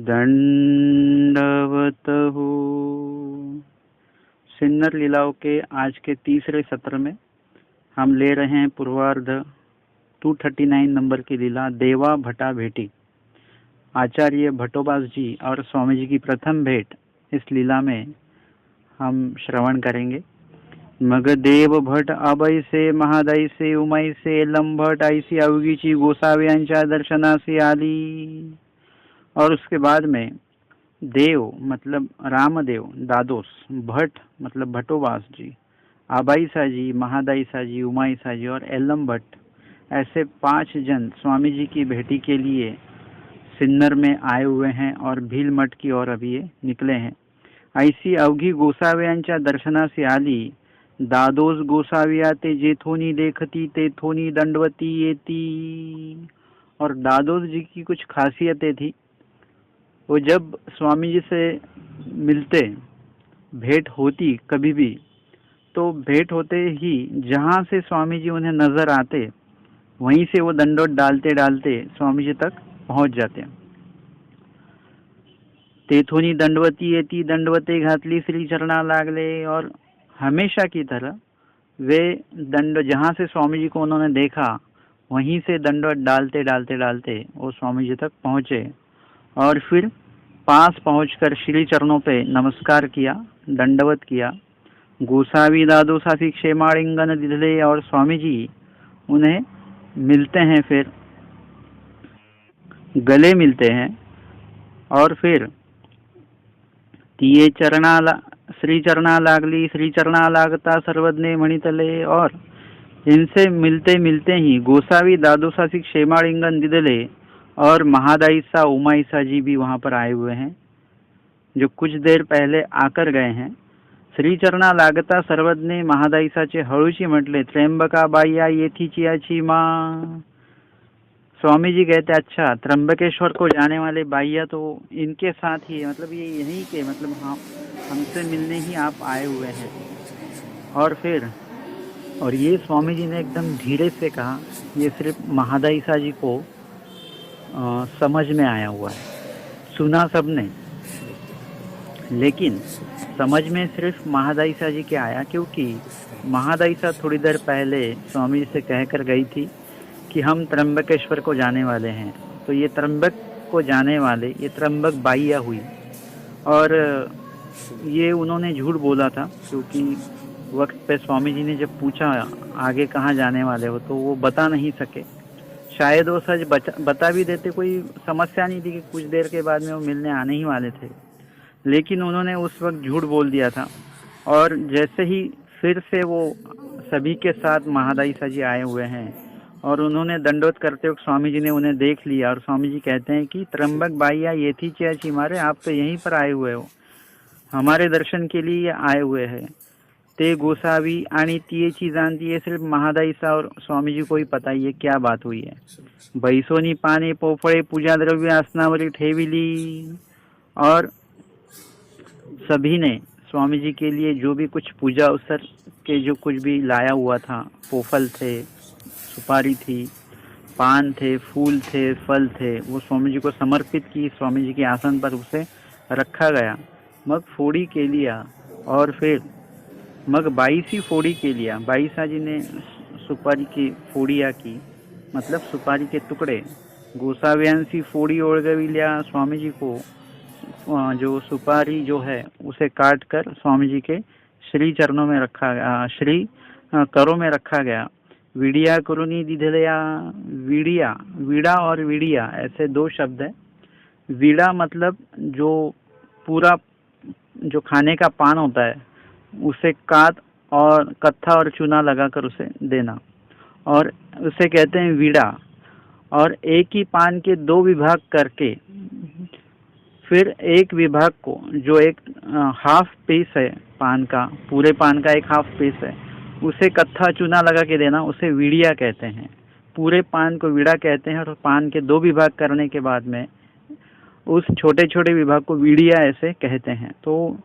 दंडवत हो। सिन्नर लीलाओं के आज के तीसरे सत्र में हम ले रहे हैं पूर्वार्ध 239 नंबर की लीला देवा भटा भेटी। आचार्य भट्टोबास जी और स्वामी जी की प्रथम भेंट इस लीला में हम श्रवण करेंगे। मग देव भट अभयसे महादयसे उमयसे लंभट ऐसी अवघीची गोसाव्यांच्या दर्शनासी आली। और उसके बाद में देव मतलब रामदेव दादोस, भट्ट मतलब भट्टोबास जी, आबाईसा जी, महादाईसा जी, उमाईसा जी और एलम भट्ट, ऐसे 5 जन स्वामी जी की भेटी के लिए सिन्नर में आए हुए हैं और भील मठ की ओर अभी ये निकले हैं। ऐसी अवघी गोसाव्यांच्या दर्शनासी आली, दादोस गोसाविया ते जेथोनी देखती तेथोनी दंडवती येती। और दादोस जी की कुछ खासियतें थी। वो जब स्वामी जी से मिलते, भेंट होती कभी भी, तो भेंट होते ही जहाँ से स्वामी जी उन्हें नजर आते वहीं से वो दंडवत डालते डालते स्वामी जी तक पहुंच जाते। तेथोनी दंडवती येती दंडवते घातली श्री चरणा लागले। और हमेशा की तरह वे दंड जहाँ से स्वामी जी को उन्होंने देखा वहीं से दंडवत डालते डालते डालते वो स्वामी जी तक पहुँचे और फिर पास पहुंचकर श्री चरणों पे नमस्कार किया, दंडवत किया। गोसावी दादो साफी क्षेमालिंगन दिधले। और स्वामी जी उन्हें मिलते हैं, फिर गले मिलते हैं और फिर तिये श्री चरणा लागली, श्री चरणा लागता सर्वज्ञ मणितले। और इनसे मिलते मिलते ही गोसावी दादो साफी क्षेमालिंगन दिधले और महादाईसा उमाईसा जी भी वहां पर आए हुए हैं, जो कुछ देर पहले आकर गए हैं। श्री चरणा लागता सर्वज्ञ महादाईसाचे हळूची म्हटले, त्र्यंबका बाईया येथीची याची माँ। स्वामी जी कहते अच्छा, त्र्यंबकेश्वर को जाने वाले बाईया तो इनके साथ ही है, मतलब ये यहीं के, मतलब हाँ हमसे मिलने ही आप आए हुए हैं। और ये स्वामी जी ने एकदम धीरे से कहा, ये सिर्फ महादाईसा जी को समझ में आया हुआ है, सुना सबने, लेकिन समझ में सिर्फ महादाईसा जी के आया, क्योंकि महादाईसा थोड़ी देर पहले स्वामी जी से कहकर गई थी कि हम त्र्यंबकेश्वर को जाने वाले हैं। तो ये त्र्यंबक को जाने वाले, ये त्र्यंबक बाईया हुई। और ये उन्होंने झूठ बोला था, क्योंकि वक्त पे स्वामी जी ने जब पूछा आगे कहाँ जाने वाले हो तो वो बता नहीं सके। शायद वो सच बता भी देते, कोई समस्या नहीं थी कि कुछ देर के बाद में वो मिलने आने ही वाले थे, लेकिन उन्होंने उस वक्त झूठ बोल दिया था। और जैसे ही फिर से वो सभी के साथ महादाईसा जी आए हुए हैं और उन्होंने दंडवत करते वक्त स्वामी जी ने उन्हें देख लिया और स्वामी जी कहते हैं कि त्र्यंबक बाईया ये थी चाची मारे, आप तो यहीं पर आए हुए हो, हमारे दर्शन के लिए आए हुए हैं। ते गोसावी आणि तियेची जानती, ये सिर्फ महादाईसा और स्वामी जी को ही पता ये क्या बात हुई है। बैसोनी पाने पोफळे पूजा द्रव्य आसनावरी ठेविली। और सभी ने स्वामी जी के लिए जो भी कुछ पूजा अवसर के जो कुछ भी लाया हुआ था, पोफल थे, सुपारी थी, पान थे, फूल थे, फल थे, वो स्वामी जी को समर्पित की। स्वामी जी के आसन पर उसे रखा गया। मग फोड़ी के लिया और फिर मग बाईसी फोड़ी के लिया। बाईसा जी ने सुपारी की फोड़िया की, मतलब सुपारी के टुकड़े। गोसाव्यांसी फोड़ी ओळगविल्या, स्वामी जी को जो सुपारी जो है उसे काट कर स्वामी जी के श्री चरणों में रखा गया, श्री करों में रखा गया। विड़िया करुणी दिधलया। विड़िया, विड़ा और विड़िया ऐसे 2 शब्द है। विड़ा मतलब जो पूरा जो खाने का पान होता है उसे काट और कत्था और चूना लगाकर उसे देना, और उसे कहते हैं विड़ा। और एक ही पान के 2 विभाग करके फिर एक विभाग को, जो एक हाफ पीस है पान का, पूरे पान का एक हाफ पीस है, उसे कत्था चूना लगा के देना, उसे विड़िया कहते हैं। पूरे पान को विड़ा कहते हैं। और पान के 2 विभाग करने के बाद में उस छोटे छोटे विभाग को विड़िया ऐसे कहते हैं। तो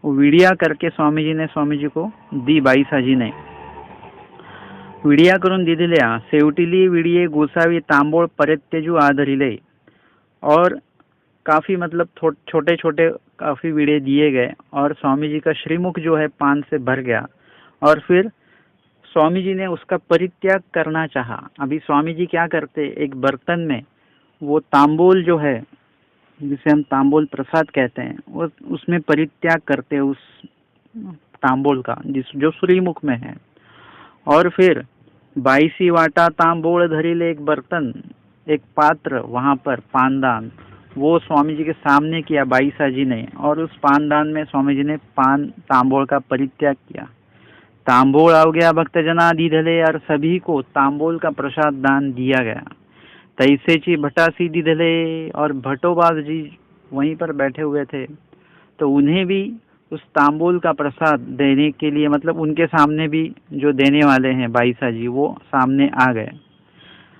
विड़िया करके स्वामी जी ने स्वामी जी को दी, बाईसा जी ने विड़िया करून दिदिल्या। शेवटिली विडिये गोसावी तांबोळ परत्तेजू आधरिले। और काफ़ी मतलब छोटे छोटे काफ़ी वीड़े दिए गए और स्वामी जी का श्रीमुख जो है पान से भर गया। और फिर स्वामी जी ने उसका परित्याग करना चाहा। अभी स्वामी जी क्या करते, एक बर्तन में वो तांबूल जो है जिसे हम तांबूल प्रसाद कहते हैं, वो उसमें परित्याग करते उस तांबूल का जिस जो श्रीमुख में है। और फिर 22 वाटा तांबूल धरिले, एक बर्तन एक पात्र वहां पर पानदान वो स्वामी जी के सामने किया बाईसा जी ने, और उस पानदान में स्वामी जी ने पान तांबूल का परित्याग किया। तांबूल आ गया भक्तजना दीधले, और सभी को तांबूल का प्रसाद दान दिया गया। तैसेची भटासी दीधले, और भटोबाज जी वहीं पर बैठे हुए थे, तो उन्हें भी उस तांबूल का प्रसाद देने के लिए, मतलब उनके सामने भी जो देने वाले हैं बाईसा जी वो सामने आ गए।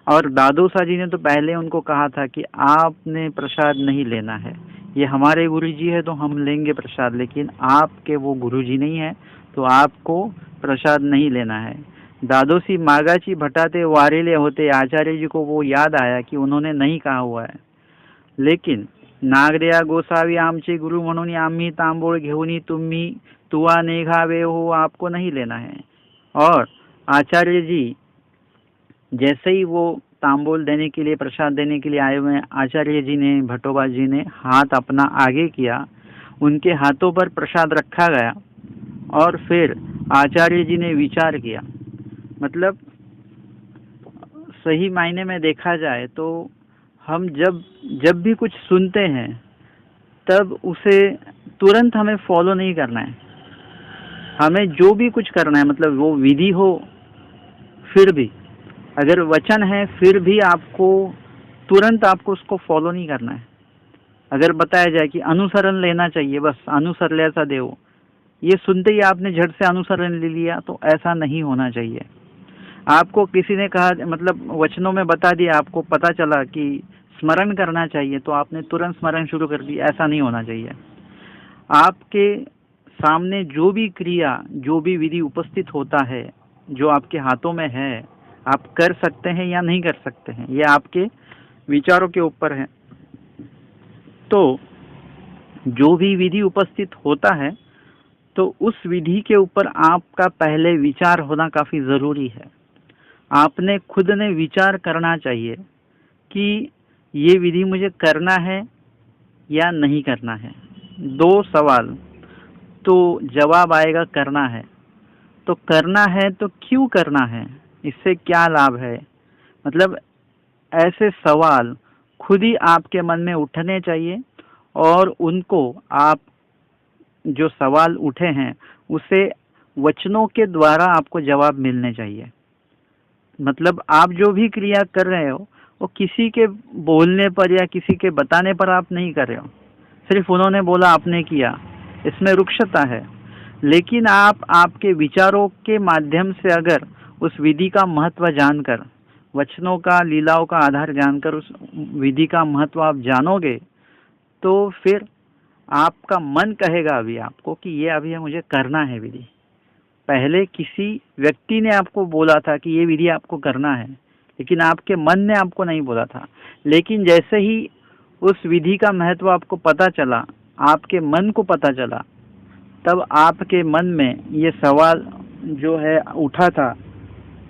और दादोसा जी ने तो पहले उनको कहा था कि आपने प्रसाद नहीं लेना है, ये हमारे गुरुजी है तो हम लेंगे प्रसाद, लेकिन आपके वो गुरुजी नहीं है तो आपको प्रसाद नहीं लेना है। दादोसी मागाची भटाते वारेले होते, आचार्य जी को वो याद आया कि उन्होंने नहीं कहा हुआ है, लेकिन नागरिया गोसावी आमचे गुरु म्हणून आम्ही तांबूळ घेऊनी तुम्ही तुवा नेघावे हो, आपको नहीं लेना है। और आचार्य जी जैसे ही वो तांबूल देने के लिए प्रसाद देने के लिए आए हुए, आचार्य जी ने भटोबा जी ने हाथ अपना आगे किया, उनके हाथों पर प्रसाद रखा गया और फिर आचार्य जी ने विचार किया। मतलब सही मायने में देखा जाए तो हम जब भी कुछ सुनते हैं तब उसे तुरंत हमें फॉलो नहीं करना है। हमें जो भी कुछ करना है, मतलब वो विधि हो फिर भी, अगर वचन है फिर भी आपको तुरंत आपको उसको फॉलो नहीं करना है। अगर बताया जाए कि अनुसरण लेना चाहिए, बस अनुसरल्याचा देव, ये सुनते ही आपने झट से अनुसरण ले लिया, तो ऐसा नहीं होना चाहिए। आपको किसी ने कहा, मतलब वचनों में बता दिया, आपको पता चला कि स्मरण करना चाहिए तो आपने तुरंत स्मरण शुरू कर दिया, ऐसा नहीं होना चाहिए। आपके सामने जो भी क्रिया जो भी विधि उपस्थित होता है, जो आपके हाथों में है, आप कर सकते हैं या नहीं कर सकते हैं, ये आपके विचारों के ऊपर है। तो जो भी विधि उपस्थित होता है तो उस विधि के ऊपर आपका पहले विचार होना काफी जरूरी है। आपने खुद ने विचार करना चाहिए कि ये विधि मुझे करना है या नहीं करना है। दो सवाल, तो जवाब आएगा करना है। तो करना है तो क्यों करना है, इससे क्या लाभ है, मतलब ऐसे सवाल खुद ही आपके मन में उठने चाहिए और उनको आप जो सवाल उठे हैं उसे वचनों के द्वारा आपको जवाब मिलने चाहिए। मतलब आप जो भी क्रिया कर रहे हो वो किसी के बोलने पर या किसी के बताने पर आप नहीं कर रहे हो, सिर्फ उन्होंने बोला आपने किया, इसमें रुक्षता है। लेकिन आप आपके विचारों के माध्यम से अगर उस विधि का महत्व जानकर, वचनों का लीलाओं का आधार जानकर उस विधि का महत्व आप जानोगे, तो फिर आपका मन कहेगा अभी आपको कि ये अभी मुझे करना है विधि। पहले किसी व्यक्ति ने आपको बोला था कि ये विधि आपको करना है, लेकिन आपके मन ने आपको नहीं बोला था। लेकिन जैसे ही उस विधि का महत्व आपको पता चला, आपके मन को पता चला, तब आपके मन में ये सवाल जो है उठा था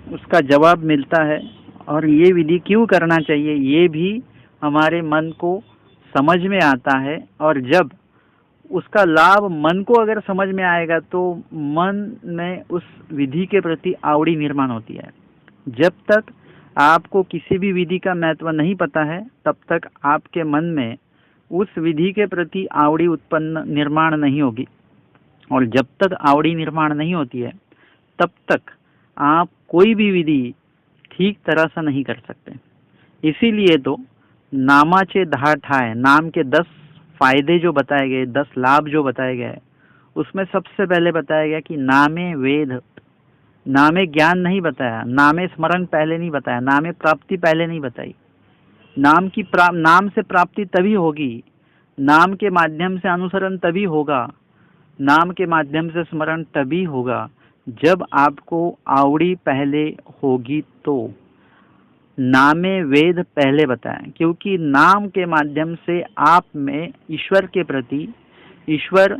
उसका जवाब मिलता है। और ये विधि क्यों करना चाहिए ये भी हमारे मन को समझ में आता है। और जब उसका लाभ मन को अगर समझ में आएगा तो मन में उस विधि के प्रति आवड़ी निर्माण होती है। जब तक आपको किसी भी विधि का महत्व नहीं पता है तब तक आपके मन में उस विधि के प्रति आवड़ी उत्पन्न निर्माण नहीं होगी, और जब तक आवड़ी निर्माण नहीं होती है तब तक आप कोई भी विधि ठीक तरह से नहीं कर सकते। इसीलिए तो नामाचे 10 ठाय, नाम के 10 फायदे जो बताए गए, 10 लाभ जो बताए गए, उसमें सबसे पहले बताया गया कि नामे वेद, नामे ज्ञान नहीं बताया, नामे स्मरण पहले नहीं बताया, नामे प्राप्ति पहले नहीं बताई। नाम से प्राप्ति तभी होगी, नाम के माध्यम से अनुसरण तभी होगा, नाम के माध्यम से स्मरण तभी होगा जब आपको आवड़ी पहले होगी। तो नामे वेद पहले बताएं, क्योंकि नाम के माध्यम से आप में ईश्वर के प्रति, ईश्वर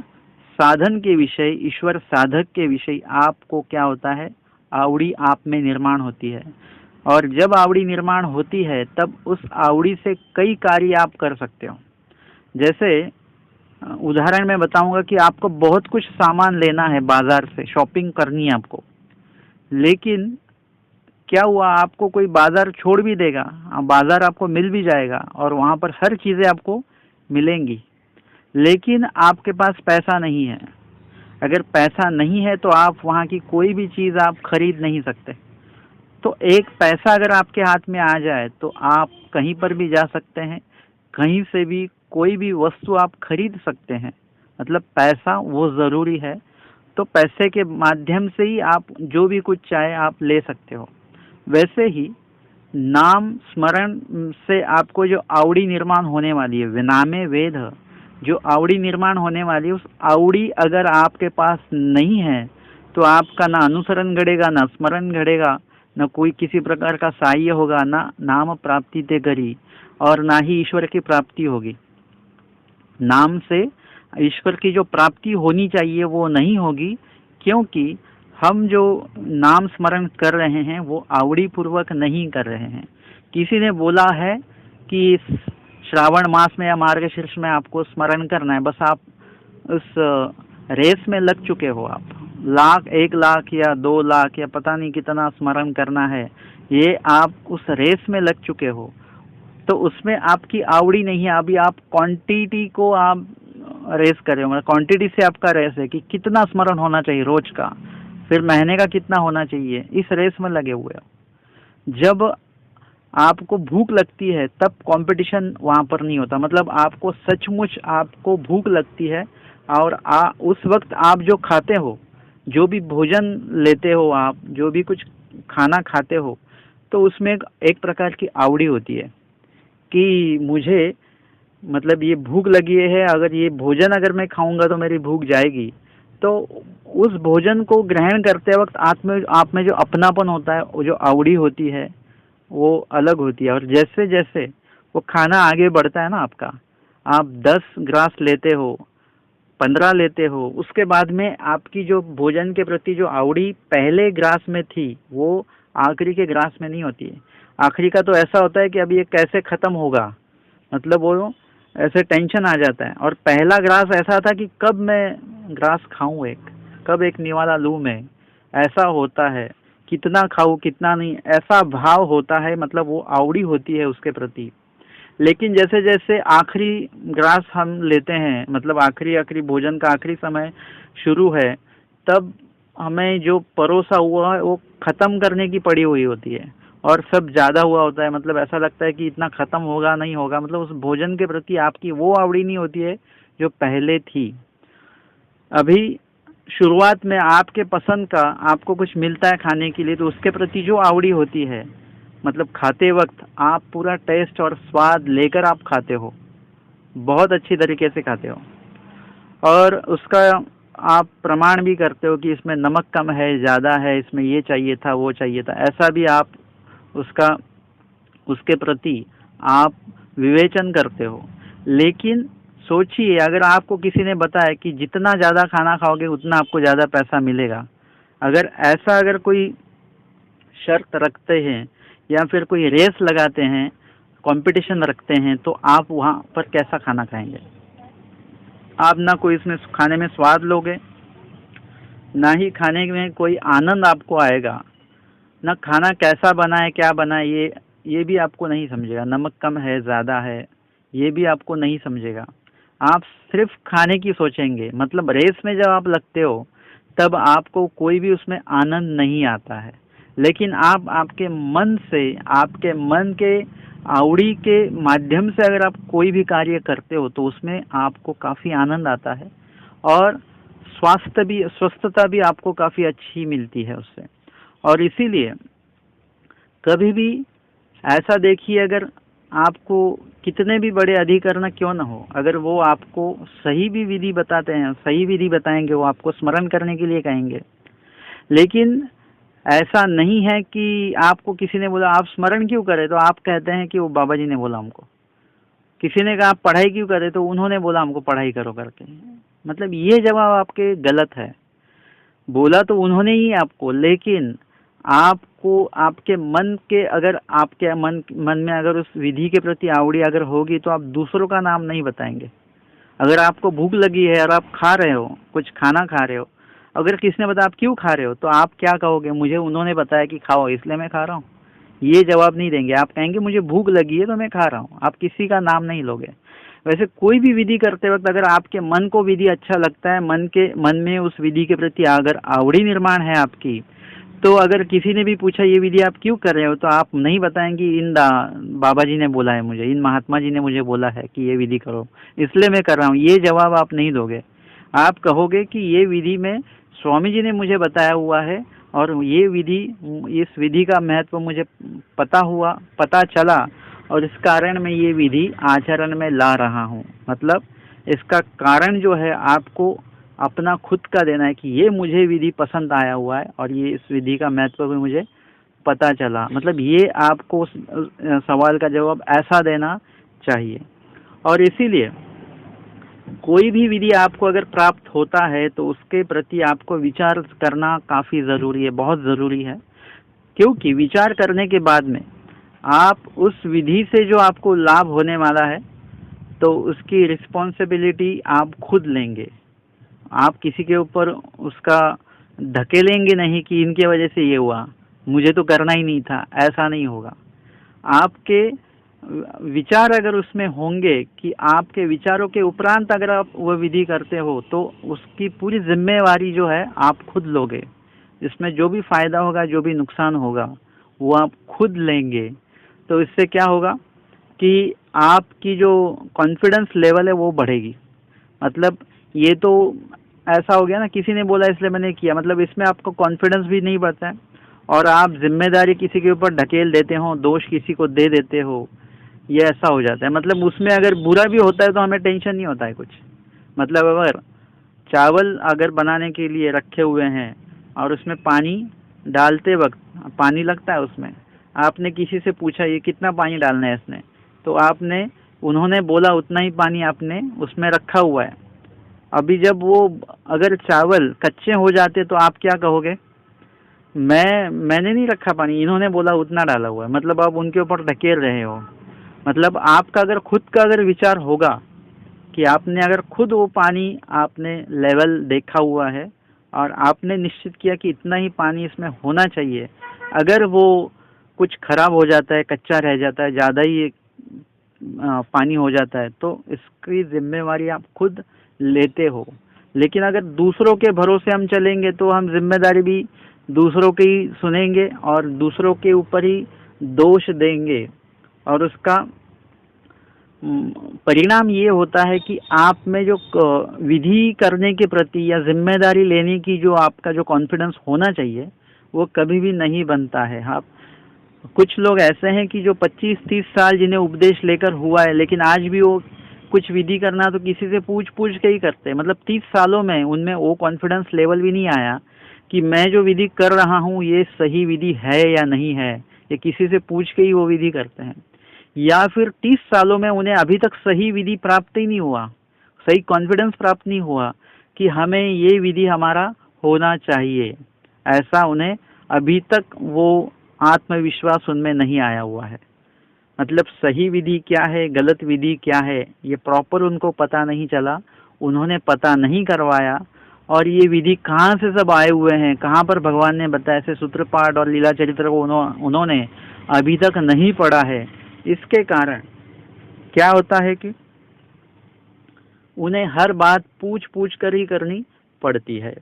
साधन के विषय, ईश्वर साधक के विषय आपको क्या होता है, आवड़ी आप में निर्माण होती है। और जब आवड़ी निर्माण होती है तब उस आवड़ी से कई कार्य आप कर सकते हो। जैसे उदाहरण मैं बताऊंगा कि आपको बहुत कुछ सामान लेना है, बाजार से शॉपिंग करनी है आपको, लेकिन क्या हुआ, आपको कोई बाजार छोड़ भी देगा, बाजार आपको मिल भी जाएगा और वहाँ पर हर चीज़ें आपको मिलेंगी, लेकिन आपके पास पैसा नहीं है। अगर पैसा नहीं है तो आप वहाँ की कोई भी चीज़ आप खरीद नहीं सकते। तो एक पैसा अगर आपके हाथ में आ जाए तो आप कहीं पर भी जा सकते हैं, कहीं से भी कोई भी वस्तु आप खरीद सकते हैं। मतलब पैसा वो ज़रूरी है, तो पैसे के माध्यम से ही आप जो भी कुछ चाहे आप ले सकते हो। वैसे ही नाम स्मरण से आपको जो आवड़ी निर्माण होने वाली है, विनामे वेद, जो आवड़ी निर्माण होने वाली है, उस आवड़ी अगर आपके पास नहीं है तो आपका ना अनुसरण घड़ेगा, ना स्मरण घड़ेगा, न कोई किसी प्रकार का सहाय्य होगा, ना नाम प्राप्ति ते करी, और ना ही ईश्वर की प्राप्ति होगी। नाम से ईश्वर की जो प्राप्ति होनी चाहिए वो नहीं होगी, क्योंकि हम जो नाम स्मरण कर रहे हैं वो आवड़ी पूर्वक नहीं कर रहे हैं। किसी ने बोला है कि श्रावण मास में या मार्गशीर्ष में आपको स्मरण करना है, बस आप उस रेस में लग चुके हो, आप लाख, 1 लाख या 2 लाख या पता नहीं कितना स्मरण करना है, ये आप उस रेस में लग चुके हो, तो उसमें आपकी आवड़ी नहीं है। अभी आप क्वांटिटी को आप रेस कर रहे हो, मतलब क्वांटिटी से आपका रेस है कि कितना स्मरण होना चाहिए रोज का, फिर महीने का कितना होना चाहिए, इस रेस में लगे हुए हो। जब आपको भूख लगती है तब कंपटीशन वहाँ पर नहीं होता, मतलब आपको सचमुच आपको भूख लगती है और उस वक्त आप जो खाते हो, जो भी भोजन लेते हो, आप जो भी कुछ खाना खाते हो, तो उसमें एक प्रकार की आवड़ी होती है कि मुझे मतलब ये भूख लगी है, अगर ये भोजन अगर मैं खाऊंगा तो मेरी भूख जाएगी। तो उस भोजन को ग्रहण करते वक्त आप में जो अपनापन होता है, वो जो आवड़ी होती है वो अलग होती है। और जैसे जैसे वो खाना आगे बढ़ता है ना आपका, आप 10 ग्रास लेते हो, 15 लेते हो, उसके बाद में आपकी जो भोजन के प्रति जो आवड़ी पहले ग्रास में थी वो आखिरी के ग्रास में नहीं होती है। आखिरी का तो ऐसा होता है कि अभी ये कैसे खत्म होगा, मतलब वो ऐसे टेंशन आ जाता है। और पहला ग्रास ऐसा था कि कब मैं ग्रास खाऊं, कब एक निवाला लूं मैं, ऐसा होता है, कितना खाऊं कितना नहीं, ऐसा भाव होता है, मतलब वो आवड़ी होती है उसके प्रति। लेकिन जैसे जैसे आखिरी ग्रास हम लेते हैं, मतलब आखिरी भोजन का आखिरी समय शुरू है, तब हमें जो परोसा हुआ है वो खत्म करने की पड़ी हुई होती है और सब ज़्यादा हुआ होता है। मतलब ऐसा लगता है कि इतना खत्म होगा नहीं होगा, मतलब उस भोजन के प्रति आपकी वो आवड़ी नहीं होती है जो पहले थी। अभी शुरुआत में आपके पसंद का आपको कुछ मिलता है खाने के लिए, तो उसके प्रति जो आवड़ी होती है, मतलब खाते वक्त आप पूरा टेस्ट और स्वाद लेकर आप खाते हो, बहुत अच्छी तरीके से खाते हो, और उसका आप प्रमाण भी करते हो कि इसमें नमक कम है, ज़्यादा है, इसमें ये चाहिए था वो चाहिए था, ऐसा भी आप उसके प्रति आप विवेचन करते हो। लेकिन सोचिए, अगर आपको किसी ने बताया कि जितना ज़्यादा खाना खाओगे उतना आपको ज़्यादा पैसा मिलेगा, अगर कोई शर्त रखते हैं या फिर कोई रेस लगाते हैं, कंपटीशन रखते हैं, तो आप वहाँ पर कैसा खाना खाएंगे? आप ना कोई इसमें खाने में स्वाद लोगे, ना ही खाने में कोई आनंद आपको आएगा, ना खाना कैसा बना है क्या बना है ये भी आपको नहीं समझेगा, नमक कम है ज़्यादा है ये भी आपको नहीं समझेगा। आप सिर्फ खाने की सोचेंगे। मतलब रेस में जब आप लगते हो तब आपको कोई भी उसमें आनंद नहीं आता है, लेकिन आप आपके मन से, आपके मन के आवड़ी के माध्यम से अगर आप कोई भी कार्य करते हो तो उसमें आपको काफ़ी आनंद आता है और स्वस्थता भी आपको काफ़ी अच्छी मिलती है उससे। और इसीलिए कभी भी ऐसा देखिए, अगर आपको कितने भी बड़े अधिकरण क्यों ना हो, अगर वो आपको सही भी विधि बताते हैं, सही विधि बताएंगे, वो आपको स्मरण करने के लिए कहेंगे, लेकिन ऐसा नहीं है कि आपको किसी ने बोला आप स्मरण क्यों करें तो आप कहते हैं कि वो बाबा जी ने बोला हमको। किसी ने कहा आप पढ़ाई क्यों करें तो उन्होंने बोला हमको पढ़ाई करो करके। मतलब ये जवाब आपके गलत है। बोला तो उन्होंने ही आपको, लेकिन आपको आपके मन के, अगर आपके मन में अगर उस विधि के प्रति आवड़ी अगर होगी तो आप दूसरों का नाम नहीं बताएंगे। अगर आपको भूख लगी है और आप खा रहे हो, कुछ खाना खा रहे हो, अगर किसी ने बताया आप क्यों खा रहे हो तो आप क्या कहोगे? मुझे उन्होंने बताया कि खाओ इसलिए मैं खा रहा हूँ। ये जवाब नहीं देंगे। आप कहेंगे मुझे भूख लगी है तो मैं खा रहा हूँ। आप किसी का नाम नहीं लोगे। वैसे कोई भी विधि करते वक्त अगर आपके मन को विधि अच्छा लगता है, मन में उस विधि के प्रति अगर आवड़ी निर्माण है आपकी, तो अगर किसी ने भी पूछा ये विधि आप क्यों कर रहे हो तो आप नहीं बताएंगे इन बाबा जी ने बोला है मुझे, इन महात्मा जी ने मुझे बोला है कि ये विधि करो इसलिए मैं कर रहा हूँ। ये जवाब आप नहीं दोगे। आप कहोगे कि ये विधि में स्वामी जी ने मुझे बताया हुआ है और ये विधि, इस विधि का महत्व मुझे पता चला और इस कारण मैं ये विधि आचरण में ला रहा हूँ। मतलब इसका कारण जो है आपको अपना खुद का देना है कि ये मुझे विधि पसंद आया हुआ है और ये इस विधि का महत्व भी मुझे पता चला। मतलब ये आपको सवाल का जवाब ऐसा देना चाहिए। और इसीलिए कोई भी विधि आपको अगर प्राप्त होता है तो उसके प्रति आपको विचार करना काफ़ी ज़रूरी है, बहुत ज़रूरी है। क्योंकि विचार करने के बाद में आप उस विधि से जो आपको लाभ होने वाला है तो उसकी रिस्पॉन्सिबिलिटी आप खुद लेंगे। आप किसी के ऊपर उसका धकेलेंगे नहीं कि इनके वजह से ये हुआ, मुझे तो करना ही नहीं था, ऐसा नहीं होगा। आपके विचार अगर उसमें होंगे कि आपके विचारों के उपरांत अगर आप वह विधि करते हो तो उसकी पूरी जिम्मेवारी जो है आप खुद लोगे। इसमें जो भी फायदा होगा, जो भी नुकसान होगा वो आप खुद लेंगे। तो इससे क्या होगा कि आपकी जो कॉन्फिडेंस लेवल है वो बढ़ेगी। मतलब ये तो ऐसा हो गया ना, किसी ने बोला इसलिए मैंने किया, मतलब इसमें आपको कॉन्फिडेंस भी नहीं बढ़ता है और आप जिम्मेदारी किसी के ऊपर ढकेल देते हो, दोष किसी को दे देते हो, ये ऐसा हो जाता है। मतलब उसमें अगर बुरा भी होता है तो हमें टेंशन नहीं होता है कुछ। मतलब अगर चावल अगर बनाने के लिए रखे हुए हैं और उसमें पानी डालते वक्त पानी लगता है उसमें, आपने किसी से पूछा ये कितना पानी डालना है इसमें, तो उन्होंने बोला उतना ही पानी आपने उसमें रखा हुआ है। अभी जब वो अगर चावल कच्चे हो जाते तो आप क्या कहोगे? मैंने नहीं रखा पानी, इन्होंने बोला उतना डाला हुआ है। मतलब आप उनके ऊपर ढकेल रहे हो। मतलब आपका अगर खुद का अगर विचार होगा कि आपने अगर खुद वो पानी आपने लेवल देखा हुआ है और आपने निश्चित किया कि इतना ही पानी इसमें होना चाहिए, अगर वो कुछ खराब हो जाता है, कच्चा रह जाता है, ज़्यादा ही पानी हो जाता है तो इसकी जिम्मेवारी आप खुद लेते हो। लेकिन अगर दूसरों के भरोसे हम चलेंगे तो हम जिम्मेदारी भी दूसरों की ही सुनेंगे और दूसरों के ऊपर ही दोष देंगे और उसका परिणाम ये होता है कि आप में जो विधि करने के प्रति या जिम्मेदारी लेने की जो आपका जो कॉन्फिडेंस होना चाहिए वो कभी भी नहीं बनता है। आप कुछ लोग ऐसे हैं कि जो 25-30 साल जिन्हें उपदेश लेकर हुआ है, लेकिन आज भी वो कुछ विधि करना तो किसी से पूछ के ही करते हैं। मतलब 30 सालों में उनमें वो कॉन्फिडेंस लेवल भी नहीं आया कि मैं जो विधि कर रहा हूँ ये सही विधि है या नहीं है, ये किसी से पूछ के ही वो विधि करते हैं। या फिर 30 सालों में उन्हें अभी तक सही विधि प्राप्त ही नहीं हुआ, सही कॉन्फिडेंस प्राप्त नहीं हुआ कि हमें ये विधि हमारा होना चाहिए। ऐसा उन्हें अभी तक वो आत्मविश्वास उनमें नहीं आया हुआ है। मतलब सही विधि क्या है, गलत विधि क्या है, ये प्रॉपर उनको पता नहीं चला, उन्होंने पता नहीं करवाया। और ये विधि कहाँ से सब आए हुए हैं, कहाँ पर भगवान ने बताया, ऐसे सूत्रपाठ और लीला चरित्र को उन्होंने अभी तक नहीं पढ़ा है। इसके कारण क्या होता है कि उन्हें हर बात पूछ कर ही करनी पड़ती है।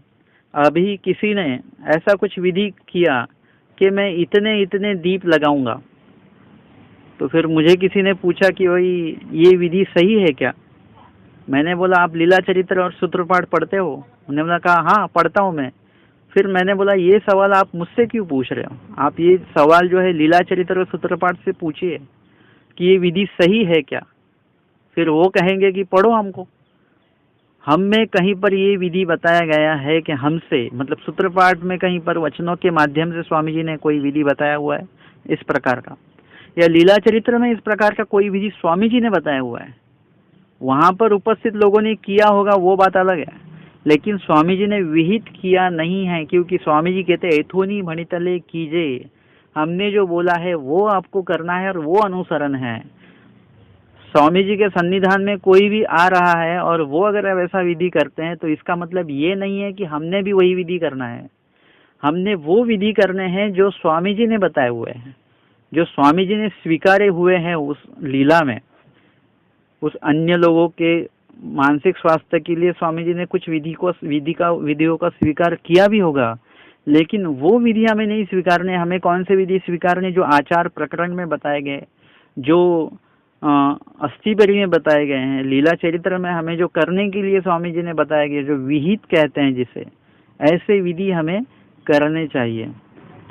अभी किसी ने ऐसा कुछ विधि किया कि मैं इतने दीप लगाऊंगा, तो फिर मुझे किसी ने पूछा कि भाई ये विधि सही है क्या? मैंने बोला आप लीला चरित्र और सूत्रपाठ पढ़ते हो? उन्होंने कहा हाँ पढ़ता हूँ मैं। फिर मैंने बोला ये सवाल आप मुझसे क्यों पूछ रहे हो? आप ये सवाल जो है लीला चरित्र और सूत्रपाठ से पूछिए कि ये विधि सही है क्या। फिर वो कहेंगे कि पढ़ो हमको, हम में कहीं पर ये विधि बताया गया है कि हमसे, मतलब सूत्र पाठ में कहीं पर वचनों के माध्यम से स्वामी जी ने कोई विधि बताया हुआ है इस प्रकार का, या लीला चरित्र में इस प्रकार का कोई विधि स्वामी जी ने बताया हुआ है? वहां पर उपस्थित लोगों ने किया होगा वो बात अलग है, लेकिन स्वामी जी ने विहित किया नहीं है, क्योंकि स्वामी जी कहते एथोनी भणितले कीजे, हमने जो बोला है वो आपको करना है और वो अनुसरण है। स्वामी जी के सन्निधान में कोई भी आ रहा है और वो अगर वैसा विधि करते हैं तो इसका मतलब ये नहीं है कि हमने भी वही विधि करना है। हमने वो विधि करने हैं जो स्वामी जी ने बताए हुए हैं, जो स्वामी जी ने स्वीकारे हुए हैं उस लीला में। उस अन्य लोगों के मानसिक स्वास्थ्य के लिए स्वामी जी ने कुछ विधियों का स्वीकार किया भी होगा, लेकिन वो विधि हमें नहीं स्वीकारने। हमें कौन से विधि स्वीकारने? जो आचार प्रकरण में बताए गए, जो अस्थि में बताए गए हैं, लीला चरित्र में हमें जो करने के लिए स्वामी जी ने बताया गया, जो विहित कहते हैं जिसे, ऐसे विधि हमें करने चाहिए।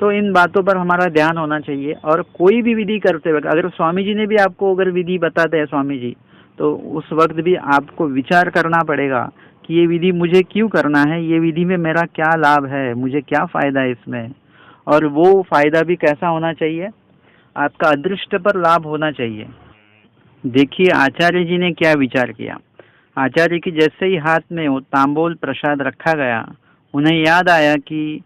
तो इन बातों पर हमारा ध्यान होना चाहिए। और कोई भी विधि करते वक्त अगर स्वामी जी ने भी आपको अगर विधि बताते हैं स्वामी जी, तो उस वक्त भी आपको विचार करना पड़ेगा कि ये विधि मुझे क्यों करना है, ये विधि में मेरा क्या लाभ है, मुझे क्या फायदा है इसमें, और वो फायदा भी कैसा होना चाहिए, आपका अदृष्ट पर लाभ होना चाहिए। देखिए आचार्य जी ने क्या विचार किया। आचार्य की जैसे ही हाथ में वो तांबूल प्रसाद रखा गया, उन्हें याद आया कि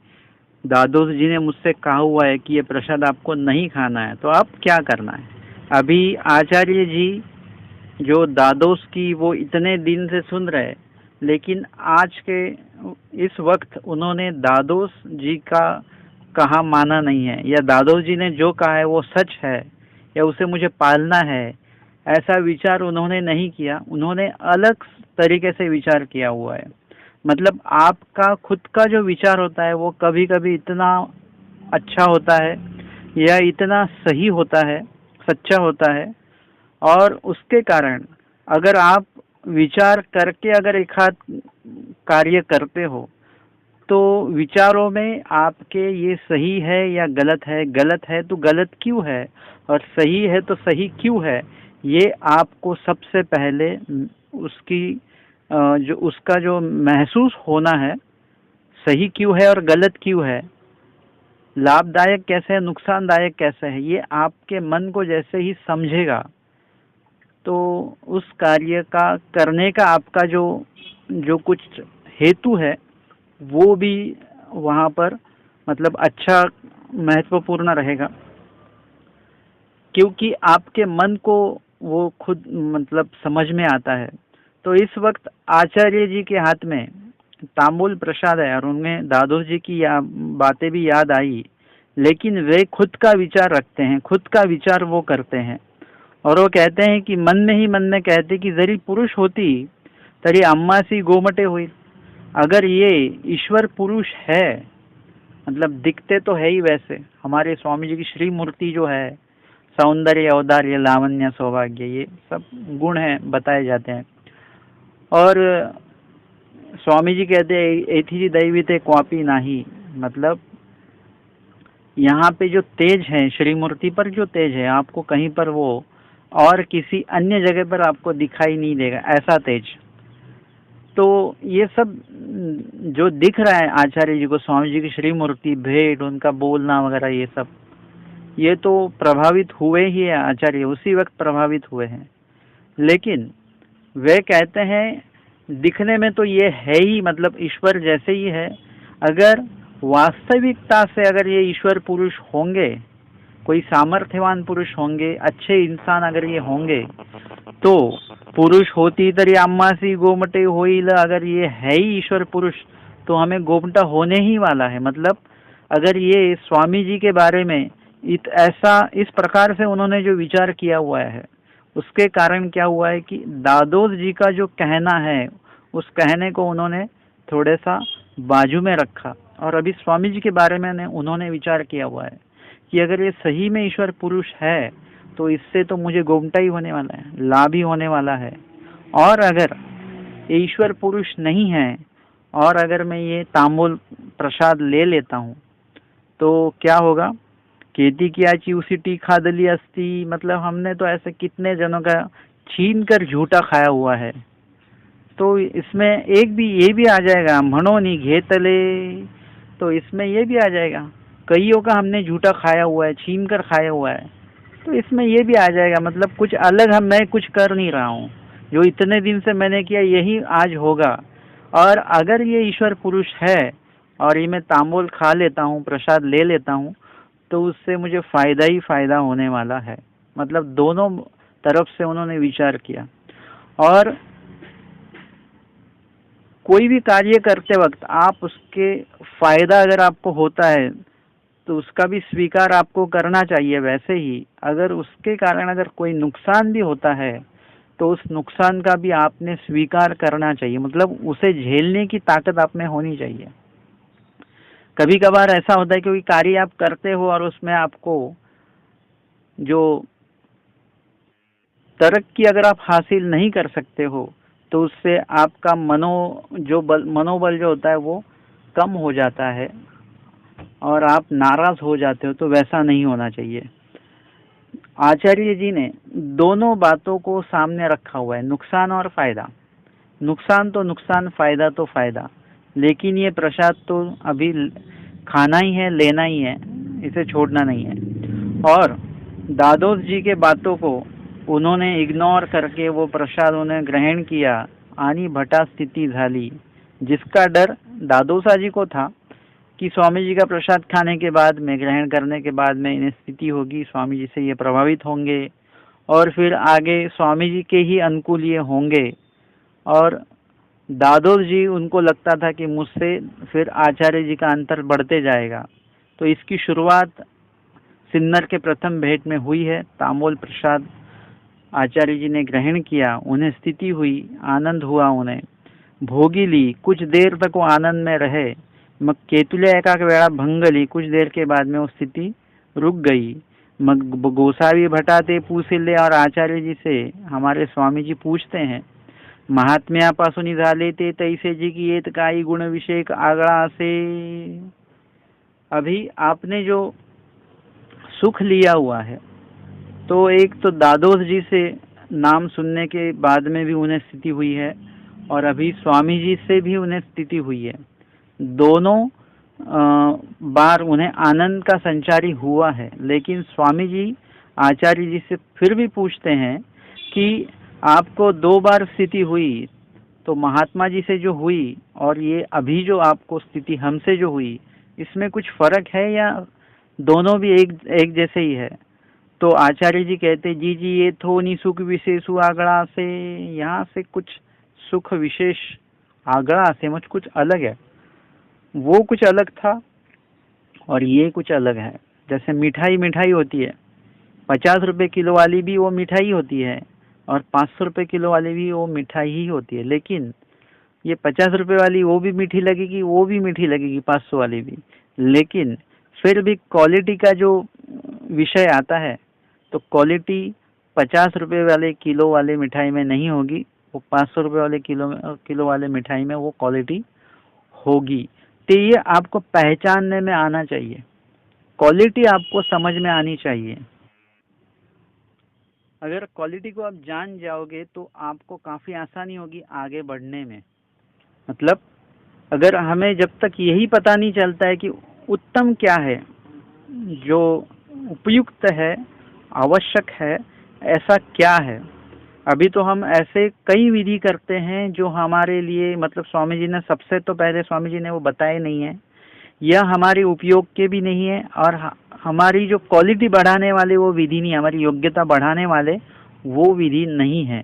दादोस जी ने मुझसे कहा हुआ है कि ये प्रसाद आपको नहीं खाना है, तो अब क्या करना है। अभी आचार्य जी जो दादोस की वो इतने दिन से सुन रहे, लेकिन आज के इस वक्त उन्होंने दादोस जी का कहा माना नहीं है, या दादोस जी ने जो कहा है वो सच है, या उसे मुझे पालना है, ऐसा विचार उन्होंने नहीं किया। उन्होंने अलग तरीके से विचार किया हुआ है। मतलब आपका खुद का जो विचार होता है वो कभी कभी इतना अच्छा होता है या इतना सही होता है, सच्चा होता है, और उसके कारण अगर आप विचार करके अगर एक हाथ कार्य करते हो तो विचारों में आपके ये सही है या गलत है, गलत है तो गलत क्यों है, और सही है तो सही क्यों है, ये आपको सबसे पहले उसकी जो उसका जो महसूस होना है, सही क्यों है और गलत क्यों है, लाभदायक कैसे है, नुकसानदायक कैसे है, ये आपके मन को जैसे ही समझेगा तो उस कार्य का करने का आपका जो जो कुछ हेतु है वो भी वहाँ पर मतलब अच्छा महत्वपूर्ण रहेगा, क्योंकि आपके मन को वो खुद मतलब समझ में आता है। तो इस वक्त आचार्य जी के हाथ में तांबूल प्रसाद है और उनमें दादोस जी की बातें भी याद आई, लेकिन वे खुद का विचार रखते हैं, खुद का विचार वो करते हैं, और वो कहते हैं कि मन में ही मन में कहते कि जरी पुरुष होती तरी अम्मासी गोमटे हुई। अगर ये ईश्वर पुरुष है, मतलब दिखते तो है ही वैसे, हमारे स्वामी जी की श्री मूर्ति जो है, सौंदर्य, औदार्य, लावण्य, सौभाग्य, ये सब गुण हैं बताए जाते हैं। और स्वामी जी कहते हैं एथी दैविते क्वापी नाही, मतलब यहाँ पे जो तेज है, श्री मूर्ति पर जो तेज है, आपको कहीं पर वो और किसी अन्य जगह पर आपको दिखाई नहीं देगा, ऐसा तेज। तो ये सब जो दिख रहा है आचार्य जी को, स्वामी जी की श्री मूर्ति, भेंट, उनका बोलना वगैरह, ये सब, ये तो प्रभावित हुए ही है आचार्य, उसी वक्त प्रभावित हुए हैं। लेकिन वे कहते हैं दिखने में तो ये है ही, मतलब ईश्वर जैसे ही है, अगर वास्तविकता से अगर ये ईश्वर पुरुष होंगे, कोई सामर्थ्यवान पुरुष होंगे, अच्छे इंसान अगर ये होंगे, तो पुरुष होती तरी अम्मासी गोमटे होइल, अगर ये है ही ईश्वर पुरुष तो हमें गोमटा होने ही वाला है। मतलब अगर ये स्वामी जी के बारे में ऐसा इस प्रकार से उन्होंने जो विचार किया हुआ है, उसके कारण क्या हुआ है कि दादोस जी का जो कहना है, उस कहने को उन्होंने थोड़े सा बाजू में रखा, और अभी स्वामी जी के बारे में उन्होंने विचार किया हुआ है कि अगर ये सही में ईश्वर पुरुष है तो इससे तो मुझे गोमटा ही होने वाला है, लाभ ही होने वाला है। और अगर ये ईश्वर पुरुष नहीं है और अगर मैं ये तांबूल प्रसाद ले लेता हूँ तो क्या होगा, खेती किया ची उसी टी खादली अस्ती, मतलब हमने तो ऐसे कितने जनों का छीन कर झूठा खाया हुआ है। तो इसमें एक भी ये भी आ जाएगा, म्हणोनी घेतले, तो इसमें ये भी आ जाएगा। कईयों का हमने झूठा खाया हुआ है, छीन कर खाया हुआ है, तो इसमें ये भी आ जाएगा। मतलब कुछ अलग हम मैं कुछ कर नहीं रहा हूँ, जो इतने दिन से मैंने किया यही आज होगा। और अगर ये ईश्वर पुरुष है और ये मैं तांबूल खा लेता हूँ, प्रसाद ले लेता हूँ, तो उससे मुझे फायदा ही फायदा होने वाला है। मतलब दोनों तरफ से उन्होंने विचार किया। और कोई भी कार्य करते वक्त आप उसके फायदा अगर आपको होता है तो उसका भी स्वीकार आपको करना चाहिए। वैसे ही अगर उसके कारण अगर कोई नुकसान भी होता है तो उस नुकसान का भी आपने स्वीकार करना चाहिए। मतलब उसे झेलने की ताकत आप में होनी चाहिए। कभी कभार ऐसा होता है कि कोई कार्य आप करते हो और उसमें आपको जो तरक्की अगर आप हासिल नहीं कर सकते हो तो उससे आपका मनोबल जो होता है वो कम हो जाता है और आप नाराज हो जाते हो। तो वैसा नहीं होना चाहिए। आचार्य जी ने दोनों बातों को सामने रखा हुआ है, नुकसान और फायदा। नुकसान तो नुकसान, फायदा तो फायदा, लेकिन ये प्रसाद तो अभी खाना ही है, लेना ही है, इसे छोड़ना नहीं है। और दादोस जी के बातों को उन्होंने इग्नोर करके वो प्रसाद उन्हें ग्रहण किया। आनी भटा स्थिति झाली, जिसका डर दादोसा जी को था कि स्वामी जी का प्रसाद खाने के बाद में, ग्रहण करने के बाद में इन्हें स्थिति होगी, स्वामी जी से ये प्रभावित होंगे और फिर आगे स्वामी जी के ही अनुकूल ये होंगे। और दादोस जी, उनको लगता था कि मुझसे फिर आचार्य जी का अंतर बढ़ते जाएगा। तो इसकी शुरुआत सिन्नर के प्रथम भेंट में हुई है। तांबूल प्रसाद आचार्य जी ने ग्रहण किया, उन्हें स्थिति हुई, आनंद हुआ, उन्हें भोगी ली, कुछ देर तक वो आनंद में रहे। मग केतुल्या एका वेळा भंगली, कुछ देर के बाद में वो स्थिति रुक गई। मग गोसावी भटा ते पूछिले, और आचार्य जी से हमारे स्वामी जी पूछते हैं, महात्म्यापासून झाले ते तैसे जी की येत काही गुण विषयक आगळा असे। अभी आपने जो सुख लिया हुआ है, तो एक तो दादोस जी से नाम सुनने के बाद में भी उन्हें स्थिति हुई है और अभी स्वामी जी से भी उन्हें स्थिति हुई है। दोनों बार उन्हें आनंद का संचारी हुआ है। लेकिन स्वामी जी आचार्य जी से फिर भी पूछते हैं कि आपको 2 बार स्थिति हुई, तो महात्मा जी से जो हुई और ये अभी जो आपको स्थिति हमसे जो हुई, इसमें कुछ फर्क है या दोनों भी एक जैसे ही है? तो आचार्य जी कहते, जी जी ये थोनी सुख विशेष आगड़ा से, यहाँ से कुछ सुख विशेष आगड़ा से मुझ कुछ अलग है। वो कुछ अलग था और ये कुछ अलग है। जैसे मिठाई होती है, 50 रुपए किलो वाली भी वो मिठाई होती है और 500 रुपए किलो वाली भी वो मिठाई ही होती है। लेकिन ये 50 रुपए वाली वो भी मीठी लगेगी, वो भी मीठी लगेगी, 500 वाली भी। लेकिन फिर भी क्वालिटी का जो विषय आता है, तो क्वालिटी 50 रुपए वाले किलो वाले मिठाई में नहीं होगी, वो 500 रुपए वाले किलो वाले मिठाई में वो क्वालिटी होगी। तो ये आपको पहचानने में आना चाहिए, क्वालिटी आपको समझ में आनी चाहिए। अगर क्वालिटी को आप जान जाओगे तो आपको काफ़ी आसानी होगी आगे बढ़ने में। मतलब अगर हमें जब तक यही पता नहीं चलता है कि उत्तम क्या है, जो उपयुक्त है, आवश्यक है, ऐसा क्या है। अभी तो हम ऐसे कई विधि करते हैं जो हमारे लिए, मतलब स्वामी जी ने सबसे तो पहले स्वामी जी ने वो बताए नहीं है, यह हमारे उपयोग के भी नहीं है और हमारी जो क्वालिटी बढ़ाने वाले वो विधि नहीं, हमारी योग्यता बढ़ाने वाले वो विधि नहीं है।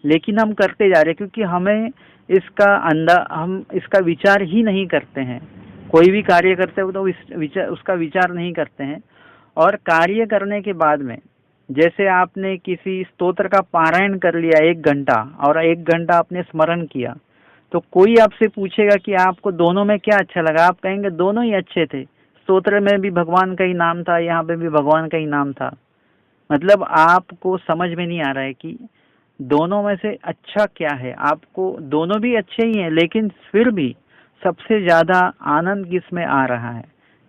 लेकिन हम करते जा रहे हैं क्योंकि हमें हम इसका विचार ही नहीं करते हैं। कोई भी कार्य करते हो तो उसका विचार नहीं करते हैं। और कार्य करने के बाद में, जैसे आपने किसी स्तोत्र का पारायण कर लिया 1 घंटा और 1 घंटा आपने स्मरण किया, तो कोई आपसे पूछेगा कि आपको दोनों में क्या अच्छा लगा, आप कहेंगे दोनों ही अच्छे थे, स्तोत्र में भी भगवान का ही नाम था, यहाँ पे भी भगवान का ही नाम था। मतलब आपको समझ में नहीं आ रहा है कि दोनों में से अच्छा क्या है। आपको दोनों भी अच्छे ही हैं, लेकिन फिर भी सबसे ज़्यादा आनंद किस में आ रहा है,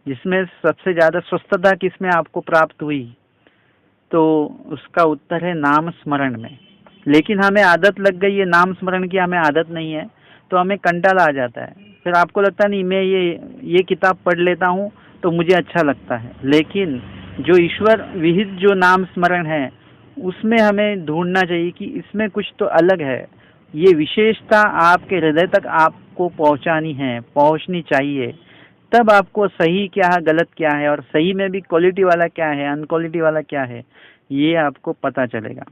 जिसमें सबसे ज़्यादा स्वस्थता किस में आपको प्राप्त हुई, तो उसका उत्तर है नाम स्मरण में। लेकिन हमें आदत लग गई है, नाम स्मरण की हमें आदत नहीं है, तो हमें कंटाला आ जाता है। फिर आपको लगता नहीं मैं ये किताब पढ़ लेता हूँ तो मुझे अच्छा लगता है। लेकिन जो ईश्वर विहित जो नाम स्मरण है उसमें हमें ढूंढना चाहिए कि इसमें कुछ तो अलग है, ये विशेषता आपके हृदय तक आपको पहुंचानी है, पहुंचनी चाहिए। तब आपको सही क्या है, गलत क्या है, और सही में भी क्वालिटी वाला क्या है, अनक्वालिटी वाला क्या है, ये आपको पता चलेगा।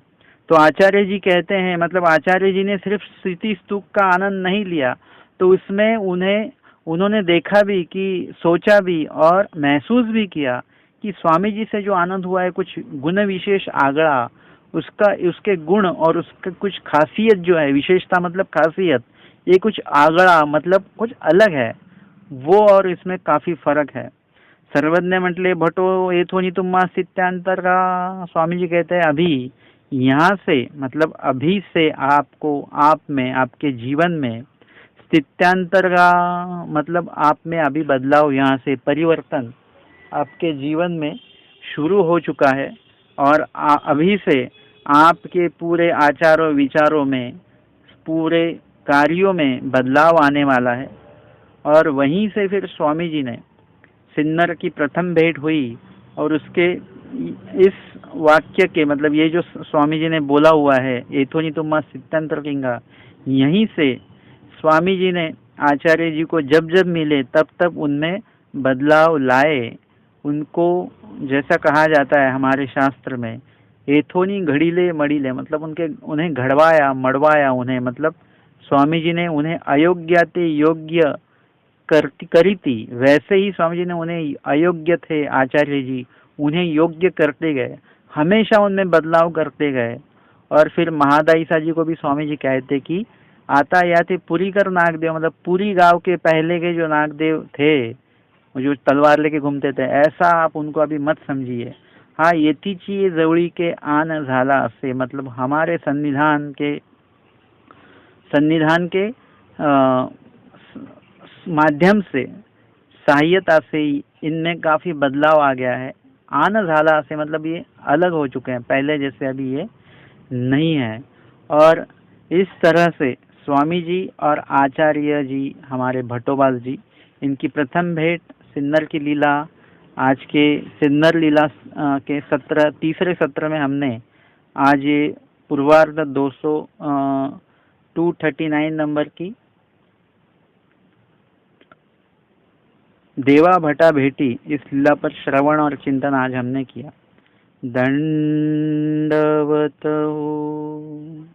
तो आचार्य जी कहते हैं, मतलब आचार्य जी ने सिर्फ स्तुति स्तुक का आनंद नहीं लिया, तो उसमें उन्होंने देखा भी कि सोचा भी और महसूस भी किया कि स्वामी जी से जो आनंद हुआ है कुछ गुण विशेष आगड़ा, उसका उसके गुण और उसका कुछ खासियत जो है, विशेषता मतलब खासियत, ये कुछ आगड़ा मतलब कुछ अलग है वो, और इसमें काफी फर्क है। सर्वज्ञ म्हटले भटो येथोनी तुम्हा स्थित्यांतर का, स्वामी जी कहते हैं अभी यहाँ से, मतलब अभी से आपको, आप में, आपके जीवन में स्थित्यांतर का मतलब आप में अभी बदलाव, यहाँ से परिवर्तन आपके जीवन में शुरू हो चुका है। और अभी से आपके पूरे आचारों विचारों में, पूरे कार्यों में बदलाव आने वाला है। और वहीं से फिर स्वामी जी ने सिन्नर की प्रथम भेंट हुई, और उसके इस वाक्य के मतलब ये जो स्वामी जी ने बोला हुआ है एथोनी तुम्हा सिद्धांतर किंगा, यहीं से स्वामी जी ने आचार्य जी को जब जब मिले तब तब उनमें बदलाव लाए। उनको जैसा कहा जाता है हमारे शास्त्र में, एथोनी घड़ीले मड़ीले, मतलब उन्हें घड़वाया मड़वाया उन्हें, मतलब स्वामी जी ने उन्हें अयोग्यते योग्य करी थी, वैसे ही स्वामी जी ने उन्हें अयोग्य थे आचार्य जी, उन्हें योग्य करते गए, हमेशा उनमें बदलाव करते गए। और फिर महादायिसा जी को भी स्वामी जी कहते कि आता याते पुरी कर नागदेव, मतलब पुरी गांव के पहले के जो नागदेव थे, जो तलवार लेके घूमते थे, ऐसा आप उनको अभी मत समझिए। हाँ, येतीची जवळी के आन झाला से, मतलब हमारे सन्निधान के माध्यम से, सहायता से इनमें काफी बदलाव आ गया है। आन झाला से मतलब ये अलग हो चुके हैं, पहले जैसे अभी ये नहीं है। और इस तरह से स्वामी जी और आचार्य जी, हमारे भट्टोबाल जी, इनकी प्रथम भेंट सिन्नर की लीला, आज के सिन्नर लीला के तीसरे सत्र में हमने आज ये पूर्वार्ध 239 नंबर की देवा भटा भेटी, इस लीला पर श्रवण और चिंतन आज हमने किया। दंडवत हो।